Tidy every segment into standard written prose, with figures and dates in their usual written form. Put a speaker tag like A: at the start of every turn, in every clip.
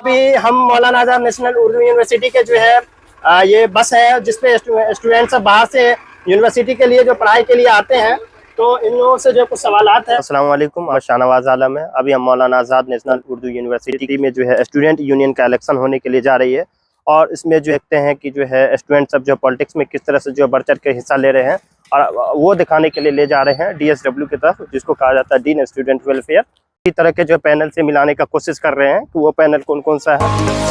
A: अभी हम Maulana Azad national Urdu university के जो है ये बस है जिसपे स्टूडेंट सब बाहर से यूनिवर्सिटी के लिए जो पढ़ाई के लिए आते हैं, तो इन लोगों से जो कुछ सवालात है। अस्सलाम वालेकुम, मैं शाहनवाज आलम है। अभी हम मौलाना आजाद नेशनल उर्दू यूनिवर्सिटी में जो है स्टूडेंट यूनियन का इलेक्शन होने के लिए जा रही है, और इसमें जो देखते हैं कि जो है स्टूडेंट सब जो पॉलिटिक्स में किस तरह से जो बढ़ चढ़ के हिस्सा ले रहे हैं, और वो दिखाने के लिए ले जा रहे हैं DSW की तरफ, जिसको कहा जाता है डीन स्टूडेंट वेलफेयर। इसी तरह के जो पैनल से मिलाने का कोशिश कर रहे हैं कि वो पैनल कौन कौन सा है।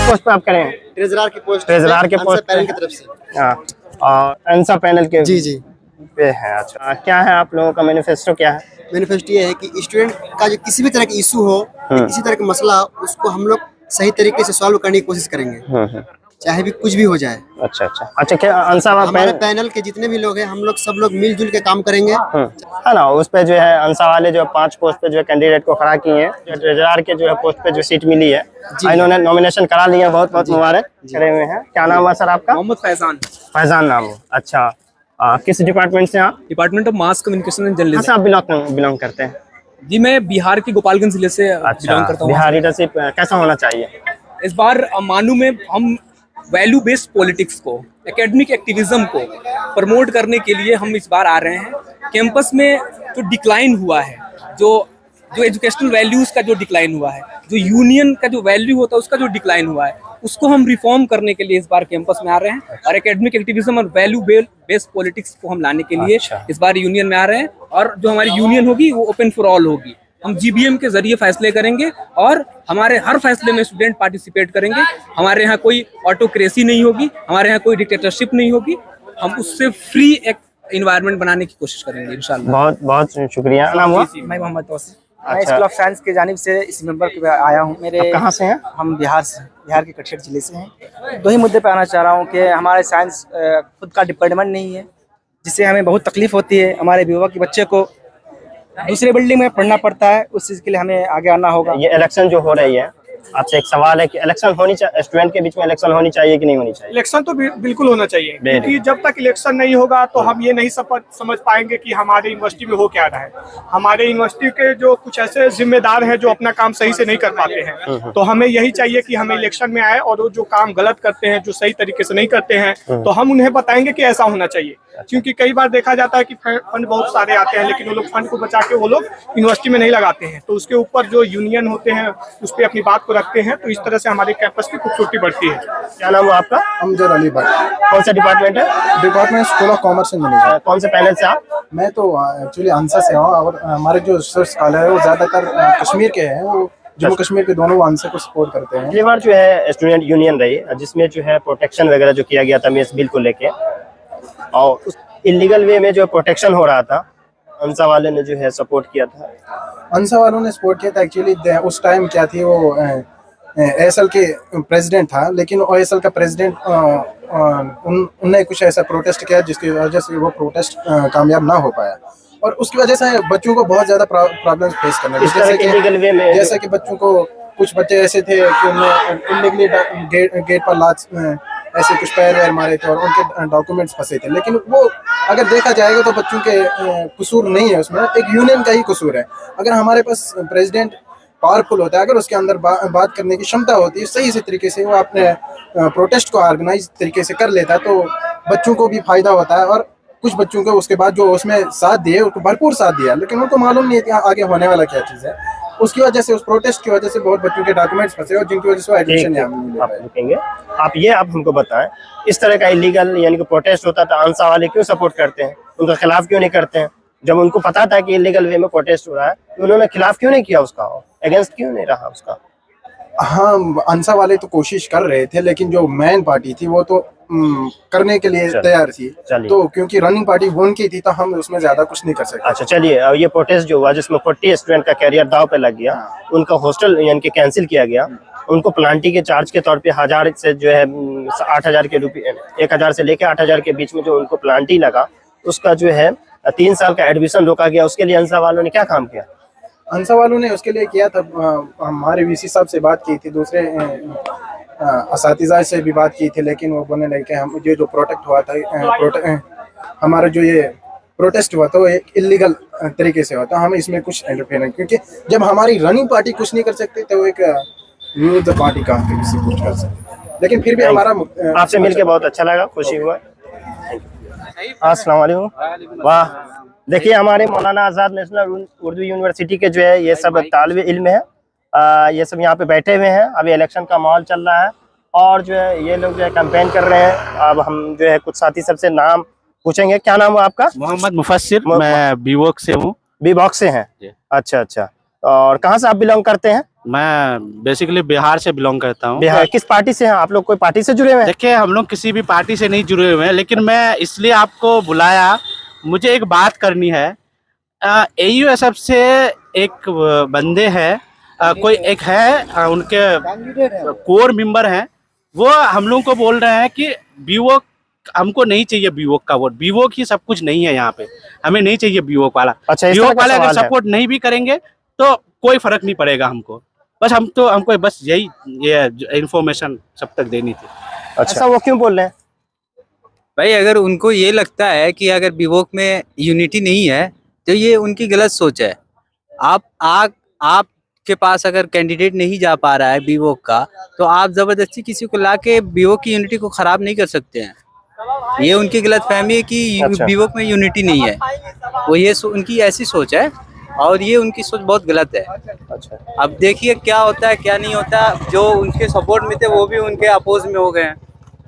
A: पोस्ट पे आप करें
B: ट्रेजरार की पोस्ट,
A: ट्रेजरार के पोस्ट
B: पैनल की तरफ से।
A: हाँ, और अंसा पैनल के
B: जी
A: पे है। अच्छा, क्या है आप लोगों का मैनिफेस्टो, क्या है?
B: मैनिफेस्टो ये है कि स्टूडेंट का जो किसी भी तरह का इशू हो, किसी तरह का मसला, उसको हम लोग सही तरीके से सॉल्व करने की कोशिश करेंगे, चाहे भी कुछ भी हो जाए।
A: अच्छा अच्छा अच्छा, क्या अंसा
B: हमारे पैनल के जितने भी लोग हैं, हम लोग सब लोग मिलजुल के काम करेंगे,
A: है ना। उस पे जो है अंसा वाले जो 5 पोस्ट पे जो कैंडिडेट को खड़ा किए हैं, ट्रेजरार के जो है पोस्ट पे जो सीट मिली है, इन्होंने नॉमिनेशन करा लिया। बहुत बहुत मुबारक करे हुए हैं। क्या नाम है सर आपका?
C: मोहम्मद फैजान।
A: फैजान नाम है। अच्छा, किस डिपार्टमेंट से आप?
C: Department of mass communication and journalism.
A: आप बिलोंग करते हैं?
C: जी, मैं बिहार के गोपालगंज जिले से बिलोंग करता हूँ।
A: बिहार लीडरशिप कैसा होना चाहिए
C: इस बार? मानू में हम वैल्यू बेस्ड पॉलिटिक्स को, एकेडमिक एक्टिविज्म को प्रमोट करने के लिए हम इस बार आ रहे हैं। कैंपस में जो डिक्लाइन हुआ है, जो एजुकेशनल वैल्यूज का जो डिक्लाइन हुआ है, जो यूनियन का जो वैल्यू होता है उसका जो डिक्लाइन हुआ है, उसको हम रिफॉर्म करने के लिए इस बार कैंपस में आ रहे हैं, और एकेडमिक एक्टिविज्म और वैल्यू बेस्ड पॉलिटिक्स को हम लाने के लिए इस बार यूनियन में आ रहे हैं। और जो हमारी यूनियन होगी वो ओपन फॉर ऑल होगी। हम GBM के जरिए फैसले करेंगे, और हमारे हर फैसले में स्टूडेंट पार्टिसिपेट करेंगे। हमारे यहाँ कोई ऑटोक्रेसी नहीं होगी, हमारे यहाँ कोई डिक्टेटरशिप नहीं होगी। हम उससे फ्री एक एनवायरनमेंट बनाने की कोशिश करेंगे इंशाल्लाह।
A: बहुत बहुत शुक्रिया। नाम हुआ?
D: मैं मोहम्मद तौसीफ, मैं स्कूल ऑफ साइंस की जानिब से इस मेंबर के आया हूँ। मेरे
A: कहाँ से हैं?
D: हम बिहार से, बिहार के कटिहार जिले से हैं। 2 ही मुद्दे पे आना चाह रहा हूँ कि हमारे साइंस खुद का डिपार्टमेंट नहीं है, जिससे हमें बहुत तकलीफ होती है। हमारे युवा के बच्चे को दूसरे बिल्डिंग में पढ़ना पड़ता है, उस चीज़ के लिए हमें आगे आना होगा।
A: ये इलेक्शन जो हो रही है, आपसे एक सवाल है कि इलेक्शन होनी चाहिए, स्टूडेंट के बीच में इलेक्शन होनी चाहिए कि नहीं होनी चाहिए?
E: इलेक्शन तो बिल्कुल होना चाहिए, क्योंकि जब तक इलेक्शन नहीं होगा तो हम ये नहीं समझ पाएंगे कि हमारे यूनिवर्सिटी में हो क्या रहा है। हमारे यूनिवर्सिटी के जो कुछ ऐसे जिम्मेदार हैं जो अपना काम सही से नहीं कर पाते हैं, तो हमें यही चाहिए कि हमें इलेक्शन में आए, और वो जो काम गलत करते हैं, जो सही तरीके से नहीं करते हैं, तो हम उन्हें बताएंगे कि ऐसा होना चाहिए। क्योंकि कई बार देखा जाता है कि फंड बहुत सारे आते हैं, लेकिन वो लोग फंड को बचा के वो लोग यूनिवर्सिटी में नहीं लगाते हैं, तो उसके ऊपर जो यूनियन होते हैं उस पर अपनी बात को रखते हैं, तो इस तरह से हमारे कैंपस की खूबसूरती बढ़ती है।
A: क्या नाम है आपका?
F: अमजद अली भट्ट।
A: कौन सा डिपार्टमेंट है?
F: Department school of commerce and management.
A: कौन से पैनल से आप?
F: मैं तो एक्चुअली अंसा से हूँ, और हमारे जो स्कॉलर है वो ज्यादातर कश्मीर के हैं। वो जम्मू कश्मीर के दोनों अंसा को सपोर्ट करते हैं।
A: पिछली बार जो है स्टूडेंट यूनियन रही, जिसमें जो है प्रोटेक्शन वगैरह जो किया गया था मेस बिल को लेके, और उस इलीगल वे में जो प्रोटेक्शन हो रहा था, अंसा वाले ने जो है सपोर्ट किया था।
F: अंसा वालों ने सपोर्ट किया था। एक्चुअली उस टाइम क्या थी, वो ASL के प्रेसिडेंट था, लेकिन ASL का प्रेसिडेंट उनने कुछ ऐसा प्रोटेस्ट किया जिसकी वजह से वो प्रोटेस्ट कामयाब ना हो पाया, और उसकी वजह से बच्चों को बहुत ज्यादा प्रॉब्लम्स फेस करने लगे। जैसे कि बच्चों को, कुछ बच्चे ऐसे थे कि उन्होंने गेट पर लात ऐसे कुछ पैर वैर मारे थे, और उनके डॉक्यूमेंट्स फंसे थे। लेकिन वो अगर देखा जाएगा तो बच्चों के कसूर नहीं है, उसमें एक यूनियन का ही कसूर है। अगर हमारे पास प्रेसिडेंट पावरफुल होता है, अगर उसके अंदर बात करने की क्षमता होती है, सही से तरीके से वो अपने प्रोटेस्ट को ऑर्गेनाइज तरीके से कर लेता, तो बच्चों को भी फायदा होता है। और कुछ बच्चों को उसके बाद जो उसमें साथ दिए, उसको भरपूर साथ दिया, लेकिन उनको मालूम नहीं है आगे होने वाला क्या चीज़ है। उसकी वजह से, उस प्रोटेस्ट की वजह से बहुत बच्चों के डॉक्यूमेंट्स फंसे, और जिनकी वजह से एडमिशन नहीं।
A: आप हमको बताएं, इस तरह का इलीगल यानी कि प्रोटेस्ट होता था, अंसा वाले क्यों सपोर्ट करते हैं, उनके खिलाफ क्यों नहीं करते हैं? जब उनको पता था कि इलीगल वे में प्रोटेस्ट हो रहा है, तो उन्होंने खिलाफ क्यों नहीं किया उसका, अगेंस्ट क्यों नहीं रहा उसका?
F: हाँ, अंसा वाले तो कोशिश कर रहे थे, लेकिन जो मेन पार्टी थी वो तो करने के लिए तैयार थी।
A: चलिए।
F: तो क्योंकि रनिंग पार्टी वो उनकी थी तो हम उसमें ज्यादा कुछ नहीं कर सकते।
A: अच्छा चलिए, अब ये प्रोटेस्ट जो हुआ जिसमें 40 स्टूडेंट का कैरियर दाव पे लग गया, उनका हॉस्टल यानी कि कैंसिल किया गया, उनको प्लांटी के चार्ज के तौर पे 1000 से जो है 8000 के रुपये, 1000 से लेकर 8000 के बीच में जो उनको प्लांटी लगा, उसका जो है 3 साल का एडमिशन रोका गया। उसके लिए अंसा वालों ने क्या काम किया?
F: अंसा वालों ने उसके लिए किया था, हमारे वीसी साहब से बात की थी, दूसरे असातिज़ा से भी बात की थी, लेकिन वो बोलने लगे कि हम ये जो प्रोटेक्ट हुआ था, हमारा जो ये प्रोटेस्ट हुआ था वो एक इलीगल तरीके से हुआ था, हम इसमें कुछ इंटरफेयर नहीं, क्योंकि जब हमारी रनिंग पार्टी कुछ नहीं कर सकते तो एक विरुद्ध पार्टी का किसी कुछ कर सकते। लेकिन फिर भी हमारा
A: आपसे मिलके बहुत अच्छा लगा, खुशी हुआ। अस्सलाम वालेकुम। वाह, देखिए हमारे मौलाना आज़ाद नेशनल उर्दू यूनिवर्सिटी के जो है ये सब तालिबे इल्म है, ये सब यहाँ पे बैठे हुए हैं। अभी इलेक्शन का माहौल चल रहा है और जो है ये लोग जो है कैंपेन कर रहे हैं। अब हम जो है कुछ साथी सबसे नाम पूछेंगे। क्या नाम है आपका?
G: मोहम्मद मुफस्सिर, मैं बीवोक से हूँ।
A: बीवोक से हैं? अच्छा अच्छा। और कहाँ से आप बिलोंग करते हैं?
G: मैं बेसिकली बिहार से बिलोंग करता हूँ।
A: बिहार किस पार्टी से हैं आप लोग? कोई पार्टी से जुड़े हुए हैं?
G: देखिए, हम लोग किसी भी पार्टी से नहीं जुड़े हुए हैं, लेकिन मैं इसलिए आपको बुलाया, मुझे एक बात करनी है। AUSF से एक बंदे हैं, कोई एक है, उनके कोर मेंबर हैं, वो हम लोग को बोल रहे हैं कि बीवोक हमको नहीं चाहिए, बीवोक का वोट, बीवोक ही सब कुछ नहीं है यहाँ पे, हमें नहीं चाहिए बीवोक वाला।
A: अच्छा,
G: बीवोक वाले अगर सपोर्ट नहीं भी करेंगे तो कोई फर्क नहीं पड़ेगा हमको, बस हमको बस यही ये इन्फॉर्मेशन सब तक देनी थी।
A: अच्छा, वो क्यों बोल रहे हैं
H: भाई? अगर उनको ये लगता है कि अगर बीवोक में यूनिटी नहीं है तो ये उनकी गलत सोच है। आपके पास अगर कैंडिडेट नहीं जा पा रहा है बीवोक का, तो आप जबरदस्ती किसी को लाके बीवोक की यूनिटी को खराब नहीं कर सकते हैं। ये उनकी गलतफहमी है कि
A: अच्छा।
H: बीवोक में यूनिटी नहीं है, वो ये उनकी ऐसी सोच है और ये उनकी सोच बहुत गलत है।
A: अच्छा,
H: अब देखिए क्या होता है क्या नहीं होता। जो उनके सपोर्ट में थे वो भी उनके अपोज में हो गए हैं।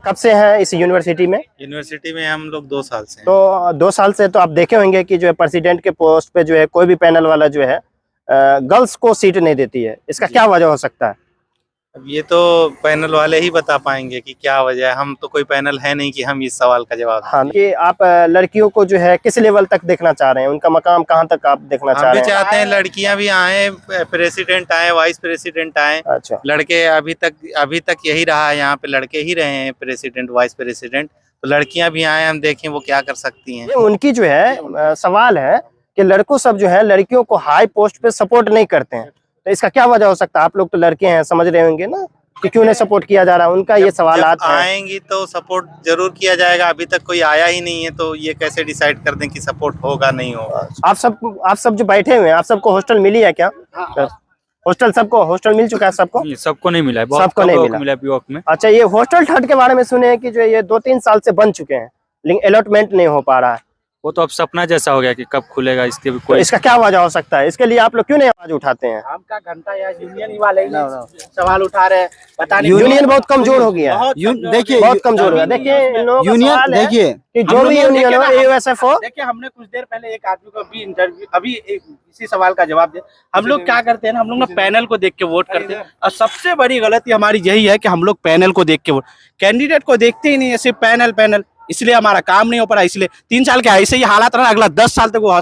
A: कब से हैं इस यूनिवर्सिटी में?
I: यूनिवर्सिटी में हम लोग 2 साल से हैं।
A: तो 2 साल से तो आप देखे होंगे कि जो है प्रेसिडेंट के पोस्ट पे जो है कोई भी पैनल वाला जो है गर्ल्स को सीट नहीं देती है। इसका क्या वजह हो सकता है?
I: अब ये तो पैनल वाले ही बता पाएंगे कि क्या वजह है, हम तो कोई पैनल है नहीं कि हम इस सवाल का जवाब दें।
A: हाँ, कि आप लड़कियों को जो है किस लेवल तक देखना चाह रहे हैं, उनका मकाम कहाँ तक आप देखना चाह
I: हम
A: रहे
I: भी
A: हैं?
I: चाहते हैं लड़कियां भी आए, प्रेसिडेंट आए, वाइस प्रेसिडेंट आए।
A: अच्छा,
I: लड़के अभी तक यही रहा है, यहाँ पे लड़के ही रहे हैं प्रेसिडेंट वाइस प्रेसिडेंट, तो लड़कियां भी आए, हम देखें वो क्या कर सकती हैं।
A: ये उनकी जो है सवाल है कि लड़कों सब जो है लड़कियों को हाई पोस्ट पे सपोर्ट नहीं करते हैं, तो इसका क्या वजह हो सकता है? आप लोग तो लड़के हैं, समझ रहे होंगे ना कि क्यों नहीं सपोर्ट किया जा रहा है, उनका ये सवालात हैं।
I: आएंगी तो सपोर्ट जरूर किया जाएगा, अभी तक कोई आया ही नहीं है, तो ये कैसे डिसाइड कर दें कि सपोर्ट होगा नहीं होगा।
A: आप सब जो बैठे हुए हैं, आप सबको हॉस्टल मिली है क्या? सबको हॉस्टल मिल चुका है?
H: सबको नहीं मिला है,
A: सबको नहीं मिला
H: बीवोक में।
A: अच्छा, ये हॉस्टल थर्ड के बारे में सुने हैं कि जो ये 2-3 साल से बन चुके हैं, लेकिन अलॉटमेंट नहीं हो पा रहा है।
H: वो तो अब सपना जैसा हो गया कि कब खुलेगा, इसके भी
A: तो
H: कोई
A: इसका क्या वजह हो सकता है? इसके लिए आप लोग क्यों नहीं आवाज उठाते हैं?
D: आपका घंटा या यूनियन वाले ही सवाल उठा रहे हैं, पता नहीं।
A: यूनियन बहुत कमजोर हो गया है,
B: देखिए
A: बहुत कमजोर हो गया। देखिए इन लोगों का
B: यूनियन
A: सवाल है
B: देखिए
A: कि जो भी यूनियन हो, AUSF हो,
D: देखिए हमने कुछ देर पहले एक आदमी को भी इंटरव्यू, अभी इसी सवाल का जवाब दिया। हम लोग क्या करते हैं ना, हम लोग ना पैनल को देख के वोट करते हैं, और सबसे बड़ी गलती हमारी यही है कि हम लोग पैनल को देख के वोट, कैंडिडेट को देखते ही नहीं है, सिर्फ पैनल, इसलिए हमारा काम नहीं हो पा रहा। इसलिए 3 साल के ऐसे ही हालात रहा, अगला 10 साल तक वो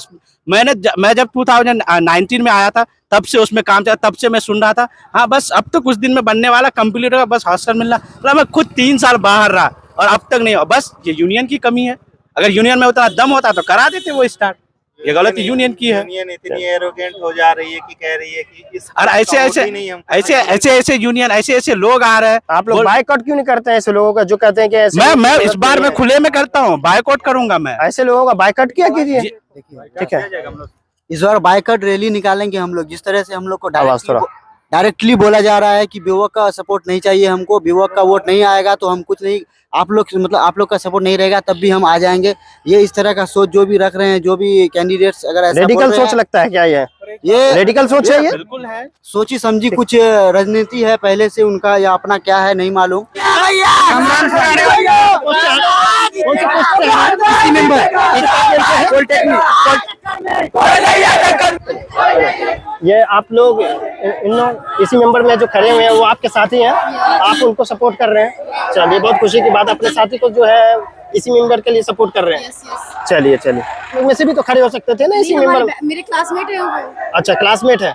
D: मैं जब 2019 में आया था तब से उसमें काम चला, तब से मैं सुन रहा था। हाँ, बस अब तो कुछ दिन में बनने वाला, कंप्लीट होगा, बस हॉस्टल मिलना। तो मैं खुद 3 साल बाहर रहा और अब तक नहीं हुआ। बस ये यूनियन की कमी है, अगर यूनियन में उतना दम होता तो करा देते वो स्टार्ट। ये गलती यूनियन की है।
I: यूनियन इतनी एरोगेंट हो जा रही है कि कह रही है कि इस
G: और ऐसे यूनियन ऐसे लोग आ रहे हैं।
A: आप लोग बायकॉट क्यों नहीं करते हैं ऐसे लोगों का जो कहते हैं कि ऐसे
G: मैं इस बार मैं खुले में करता हूँ, बायकॉट करूंगा मैं।
A: ऐसे लोगों का बायकॉट किया कीजिए। ठीक है,
B: इस बार बाइकआउट रैली निकालेंगे हम लोग। जिस तरह से हम लोग को
A: आवाज थोड़ा
B: डायरेक्टली बोला जा रहा है कि बीवोक का सपोर्ट नहीं चाहिए हमको, बीवोक का वोट नहीं आएगा तो हम कुछ नहीं, आप लोग का सपोर्ट नहीं रहेगा तब भी हम आ जाएंगे। ये इस तरह का सोच जो भी रख रहे हैं, जो भी कैंडिडेट्स अगर ऐसा
A: रेडिकल सोच लगता है क्या? ये रेडिकल सोच है, ये
G: बिल्कुल है,
B: सोची समझी कुछ राजनीति है पहले से उनका, या अपना क्या है नहीं मालूम।
A: ये आप लोग इन लोग इसी मेंबर में जो खड़े हुए हैं वो आपके साथी हैं, आप उनको सपोर्ट कर रहे हैं। चलिए बहुत खुशी की बात, अपने साथी को जो है इसी मेंबर के लिए सपोर्ट कर रहे हैं। चलिए चलिए, वैसे भी तो खड़े हो सकते थे ना इसी मेंबर में।
J: मेरे क्लासमेट है वो।
A: अच्छा क्लासमेट है।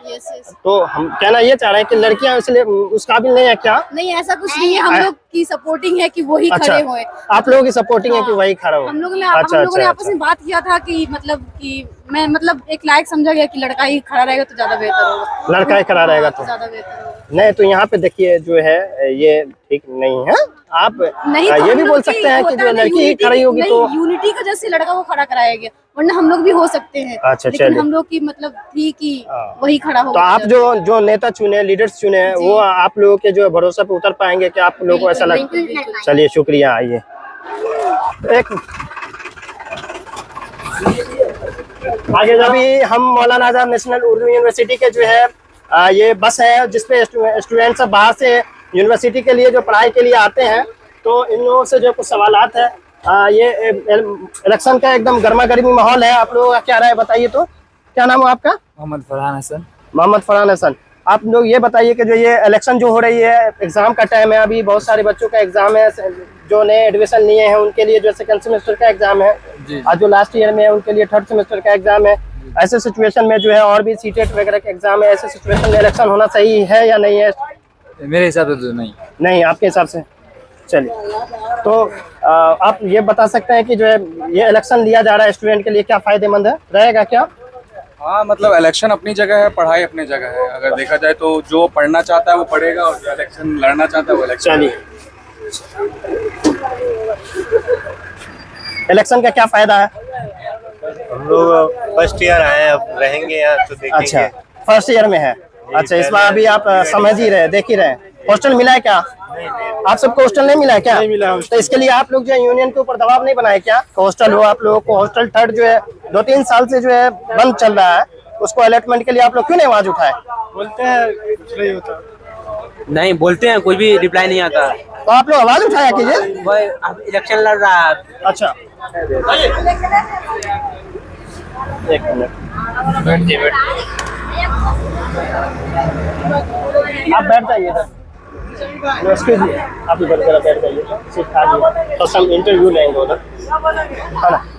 A: तो हम कहना ये चाह रहे हैं कि लड़कियां इसलिए उस काबिल नहीं है क्या?
J: नहीं ऐसा कुछ नहीं है, हम लोग की सपोर्टिंग है कि वही
A: अच्छा,
J: खड़े हुए।
A: आप लोगों की सपोर्टिंग है कि वही खड़ा हो।
J: हम लोगों ने आपस में बात किया था कि मतलब कि मैं मतलब एक लायक समझा गया कि लड़का ही खड़ा रहेगा तो ज्यादा बेहतर होगा।
A: लड़का ही खड़ा रहेगा तो
J: ज्यादा बेहतर होगा।
A: नहीं तो यहाँ पे देखिए जो है ये ठीक नहीं है। आप
J: नहीं तो
A: ये भी बोल सकते हैं कि जो लड़की ही खड़ी होगी तो
J: यूनिटी का जैसे लड़का को खड़ा कराया गया, वरना हम लोग भी हो सकते हैं।
A: अच्छा,
J: लेकिन
A: चलिए।
J: हम लोग की मतलब थी कि वही खड़ा होगा।
A: तो आप जो नेता चुने, लीडर्स चुने, वो आप लोगों के जो भरोसा पे उतर पाएंगे कि आप लोगों को ऐसा लगता है? चलिए शुक्रिया। आइए एक आगे अभी हम मौलाना आजाद नेशनल उर्दू यूनिवर्सिटी के जो है ये बस है जिसपे स्टूडेंट्स सब बाहर से यूनिवर्सिटी के लिए जो पढ़ाई के लिए आते हैं, तो इन लोगों से जो कुछ सवालात है। ये इलेक्शन का एकदम गर्मा गर्मी माहौल है, आप लोगों का क्या राय बताइए। तो क्या नाम है आपका?
D: मोहम्मद फरहान हसन।
A: मोहम्मद फरहान हसन, आप लोग ये बताइए कि जो ये इलेक्शन जो हो रही है, एग्जाम का टाइम है, अभी बहुत सारे बच्चों का एग्जाम है, जो नए एडमिशन लिए हैं उनके लिए जो सेकंड सेमेस्टर का एग्जाम है, और जो लास्ट ईयर में है उनके लिए थर्ड सेमेस्टर का एग्जाम है। ऐसे सिचुएशन में जो है और भी सीटेट वगैरह के एग्जाम है, ऐसे सिचुएशन में इलेक्शन होना सही है या नहीं है?
D: मेरे हिसाब से तो नहीं,
A: आपके हिसाब से। चलिए तो आप ये बता सकते हैं कि जो है ये इलेक्शन लिया जा रहा है स्टूडेंट के लिए क्या फायदेमंद है, रहेगा क्या?
K: हाँ मतलब इलेक्शन अपनी जगह है, पढ़ाई अपनी जगह है। अगर देखा जाए तो जो पढ़ना चाहता है वो पढ़ेगा और जो इलेक्शन लड़ना चाहता है वो इलेक्शन।
A: चलिए इलेक्शन का क्या फायदा है?
L: हम लोग फर्स्ट ईयर आए हैं, अब रहेंगे यहाँ तो देखेंगे।
A: अच्छा फर्स्ट ईयर में है। अच्छा इस बार अभी आप समझ ही रहे, देख ही रहे। हॉस्टल मिला है क्या? आप सबको हॉस्टल नहीं मिला है क्या? नहीं मिला। तो इसके लिए आप लोग जो है यूनियन के ऊपर दबाव नहीं बनाए क्या? हॉस्टल हो आप लोगों को। हॉस्टल थर्ड जो है 2-3 साल से जो है बंद चल रहा है, उसको अलॉटमेंट के लिए आप लोग क्यों नहीं आवाज उठाए?
E: बोलते हैं कुछ नहीं होता।
H: नहीं बोलते हैं, कोई भी रिप्लाई नहीं आता।
A: तो आप लोग आवाज उठाया कीजिए।
H: वही इलेक्शन लड़ रहा है।
A: अच्छा एक मिनट आप बैठ जाइए सर। एक्सक्यूज मी, आप इधर जरा बैठ जाइए, सीट खाली तो सब इंटरव्यू लेंगे उधर,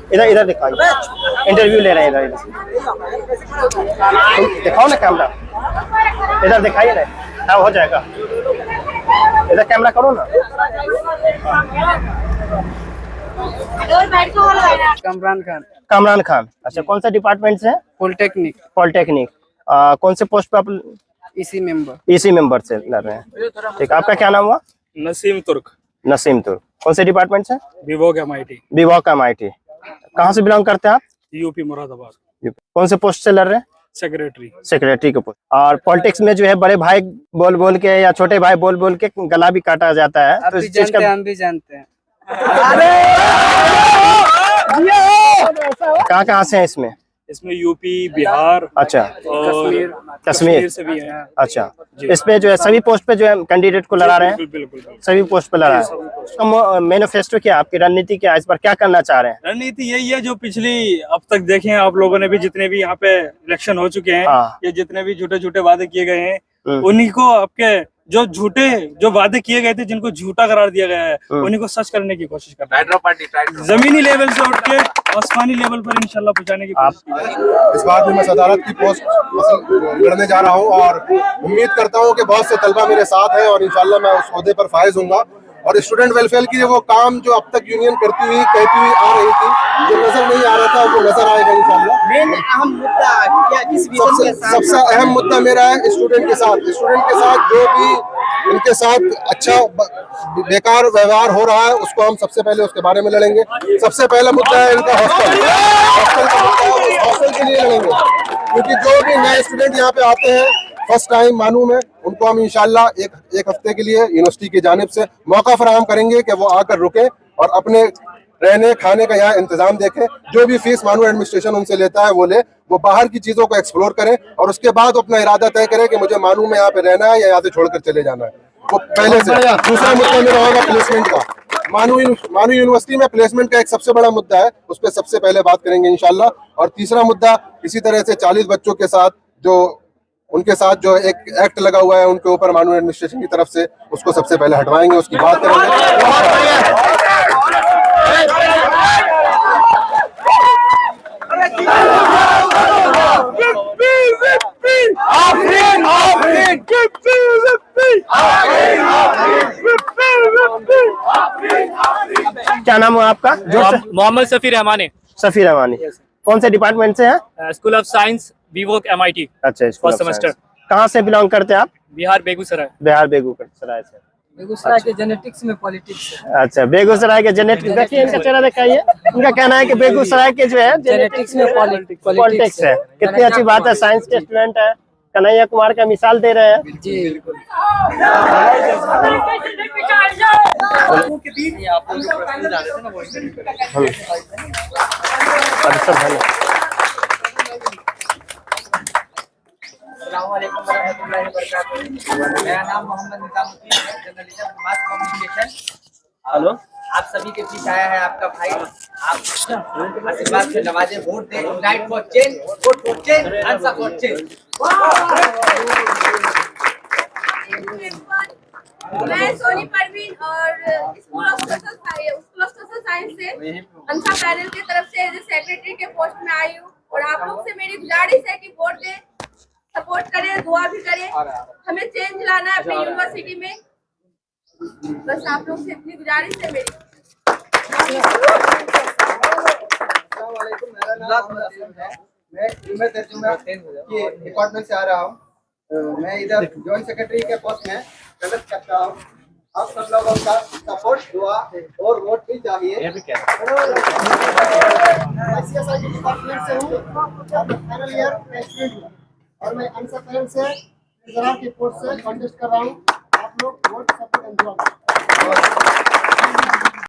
A: है ना? इधर दिखाइए, इंटरव्यू ले रहे हैं। इधर दिखाओ ना कैमरा, इधर दिखाइए ना, हाँ हो जाएगा। इधर कैमरा करो ना। कामरान खान। अच्छा कौन सा डिपार्टमेंट से? पॉलिटेक्निक। कौन से पोस्ट पे आप? इसी मेंबर से लड़ रहे हैं। ठीक, आपका क्या नाम हुआ?
K: नसीम तुर्क।
A: कौन से डिपार्टमेंट से?
K: विवोक MIT।
A: कहाँ से बिलोंग करते हैं आप?
K: यूपी मुरादाबाद।
A: कौन से पोस्ट से लड़ रहे हैं? सेक्रेटरी के पोस्ट। और पॉलिटिक्स में जो है बड़े भाई बोल बोल के या छोटे भाई बोल बोल के गला भी काटा जाता है, तो इस चीज का
D: हम भी जानते हैं।
A: कहाँ से है इसमें
K: यूपी, बिहार,
A: अच्छा
K: और
A: कश्मीर
K: से भी है।
A: अच्छा इस पे जो है सभी पोस्ट पे जो है कैंडिडेट को लड़ा रहे हैं?
K: बिल्कुल।
A: सभी पोस्ट पे लड़ा है। मैनिफेस्टो क्या, आपकी रणनीति क्या, इस पर क्या करना चाह रहे हैं?
K: रणनीति यही है जो पिछली अब तक देखे हैं आप लोगों ने भी, जितने भी यहाँ पे इलेक्शन हो चुके हैं, ये जितने भी झूठे वादे किए गए हैं, उन्हीं को आपके जो वादे किए गए थे, जिनको झूठा करार दिया गया है, उन्हीं को सच करने की कोशिश कर रहे हैं। जमीनी लेवल से उठ के आसमानी लेवल पर इंशाल्लाह पहुंचाने की कोशिश की जाएगी।
M: इस बार भी मैं सदारत की पोस्ट लड़ने जा रहा हूं और उम्मीद करता हूं कि बहुत से तलबा मेरे साथ हैं और इंशाल्लाह मैं उस ओहदे पर फायज होऊंगा। और स्टूडेंट वेलफेयर की वो काम जो अब तक यूनियन कहती हुई आ रही थी, जो नजर नहीं आ रहा था, वो नजर आएगा इंशाल्लाह।
D: मेन अहम मुद्दा क्या, किस विषय के साथ?
M: सबसे अहम मुद्दा मेरा है स्टूडेंट के साथ जो भी उनके साथ अच्छा बेकार व्यवहार हो रहा है, उसको हम सबसे पहले उसके बारे में लड़ेंगे। सबसे पहला मुद्दा है इनका हॉस्टल का मुद्दा है, हॉस्टल के लिए लड़ेंगे, क्योंकि जो भी नए स्टूडेंट यहाँ पे आते हैं फर्स्ट टाइम मालूम है, उनको हम इंशाल्लाह एक हफ्ते के लिए यूनिवर्सिटी की जानिब से मौका फराहम करेंगे कि वो आकर रुके और अपने रहने खाने का यहाँ इंतजाम देखें। जो भी फीस मानू एडमिनिस्ट्रेशन उनसे लेता है वो ले, वो बाहर की चीजों को एक्सप्लोर करें और उसके बाद अपना इरादा तय करें कि मुझे मानू में यहाँ पे रहना है या यहाँ से छोड़कर चले जाना है। वो पहले से। दूसरा मुद्दा मेरा होगा प्लेसमेंट का। मानू यूनिवर्सिटी में प्लेसमेंट का एक सबसे बड़ा मुद्दा है, उस पर सबसे पहले बात करेंगे इंशाल्लाह। और तीसरा मुद्दा इसी तरह से 40 बच्चों के साथ उनके साथ जो एक एक्ट लगा हुआ है उनके ऊपर मानू एडमिनिस्ट्रेशन की तरफ से, उसको सबसे पहले हटवाएंगे, उसकी बात करेंगे।
A: क्या नाम है आपका?
N: मोहम्मद सफी रहमानी।
A: सफी रहमानी, कौन से डिपार्टमेंट से हैं?
N: School of science BVoc MIT।
A: अच्छा,
N: फर्स्ट सेमेस्टर।
A: कहाँ से बिलोंग करते हैं आप?
N: बिहार बेगूसराय।
A: बिहार बेगूसराय से।
D: बेगूसराय के जेनेटिक्स में पॉलिटिक्स।
A: अच्छा, बेगूसराय के जेनेटिक्स। देखिए इनका चेहरा दिखाइए। उनका कहना है कि बेगूसराय के जो है जेनेटिक्स में पॉलिटिक्स है। कितनी अच्छी बात है, साइंस के स्टूडेंट है, कन्हैया कुमार का मिसाल दे रहे हैं जी।
D: मेरा नाम मोहम्मद निजामुद्दीन है, जर्नलिज्म मास कम्युनिकेशन।
N: हेलो,
D: आप सभी के बीच आया है आपका भाई। आप आशीर्वाद से नवाजे, वोट दे, unite for change, vote for change, answer for change.
J: मैं सोनी परवीन और स्कूल ऑफ सोशल साइंस से अंसा पैनल की तरफ से सेक्रेटरी के पोस्ट में आई हूँ। और आप लोग से मेरी गुजारिश है कि वोट दें, सपोर्ट करें, दुआ भी करें। हमें चेंज लाना है अपनी यूनिवर्सिटी में, बस आप लोग से इतनी गुजारिश है मेरी।
B: मैं तर्जुमा के डिपार्टमेंट से आ रहा हूँ। मैं इधर जॉइंट सेक्रेटरी के पोस्ट में गलत करता हूँ। आप सब लोगों का सपोर्ट, दुआ और वोट भी चाहिए। डिपार्टमेंट से हूँ, फाइनल ईयर स्टूडेंट हूँ और मैं आंसर पैनल से के पोस्ट से कॉन्टेस्ट कर रहा हूँ। आप लोग वोट सपोर्ट एंड दुआ